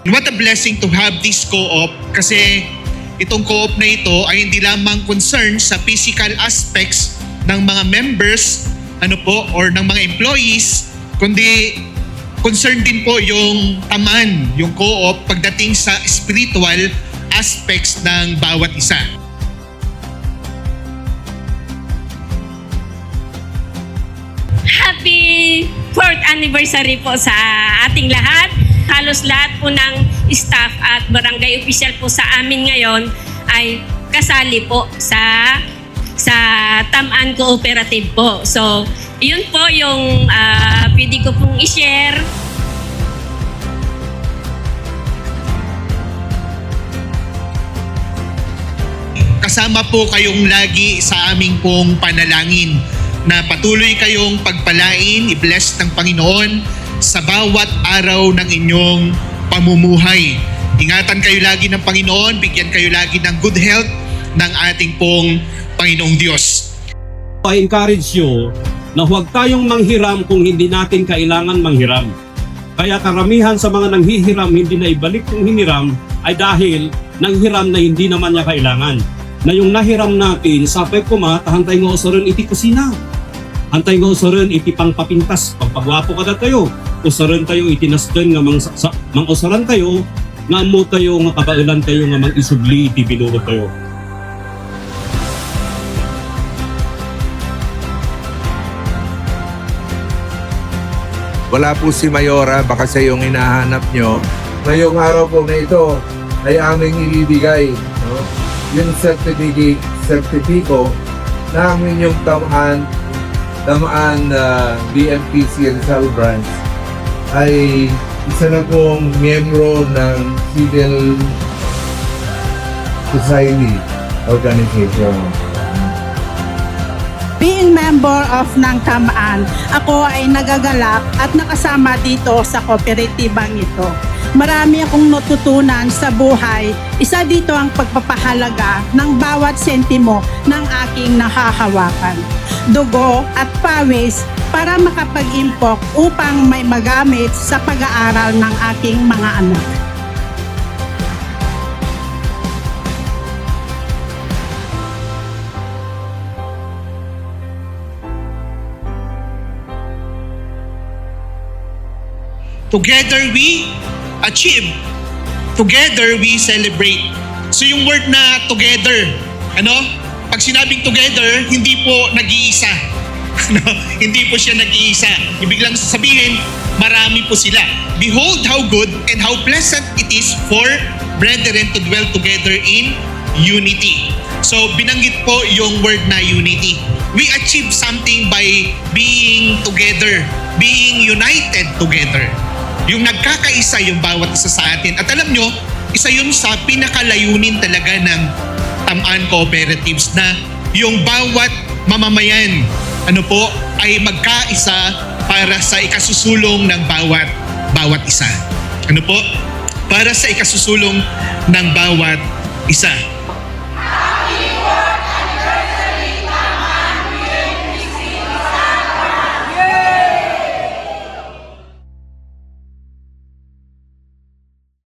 What a blessing to have this co-op kasi itong co-op na ito ay hindi lamang concern sa physical aspects ng mga members or ng mga employees, kundi concern din po yung taman, yung co-op pagdating sa spiritual aspects ng bawat isa. Happy 4th anniversary po sa ating lahat. Halos lahat po ng staff at barangay official po sa amin ngayon ay kasali po sa Tamaan Cooperative po. So, yun po yung pwede ko pong i-share. Kasama po kayong lagi sa aming pong panalangin na patuloy kayong pagpalain, i-bless ng Panginoon sa bawat araw ng inyong pamumuhay. Ingatan kayo lagi ng Panginoon, bigyan kayo lagi ng good health ng ating pong Panginoong Diyos. I encourage you na huwag tayong manghiram kung hindi natin kailangan manghiram. Kaya karamihan sa mga nanghihiram hindi na ibalik kung hiniram ay dahil nanghiram na hindi naman niya kailangan. Na yung nahiram natin, sapay ko tahantay nga usaran iti kusina. Hantay nga usaran iti pangpapintas, pagpagwapo ka na tayo. Usaran tayo iti nasdan nga mang usaran tayo, nga mo tayo, nga kabailan tayo, nga mang isubli iti binulot tayo. Wala po si Mayora, baka siya yung hinahanap nyo. Ngayong araw po na ito ay aming ibibigay yung sertipiko ng inyong tamaan BMPC Rizal Branch ay isa na pong miyembro ng Civil Society Organization. Being member of ng Tamaan, ako ay nagagalak at nakasama dito sa kooperatibang ito. Marami akong natutunan sa buhay. Isa dito ang pagpapahalaga ng bawat sentimo ng aking nahahawakan. Dugo at pawis para makapag-impok upang may magamit sa pag-aaral ng aking mga anak. Together we achieve. Together we celebrate. So yung word na together, pag sinabing together, hindi po nag-iisa. Hindi po siya nag-iisa. Ibig lang sabihin, marami po sila. Behold how good and how pleasant it is for brethren to dwell together in unity. So binanggit po yung word na unity. We achieve something by being together, being united together. Yung nagkakaisa yung bawat isa sa atin. At alam nyo, isa yun sa pinakalayunin talaga ng Tamaan Cooperatives na yung bawat mamamayan ay magkaisa para sa ikasusulong ng bawat isa. Para sa ikasusulong ng bawat isa.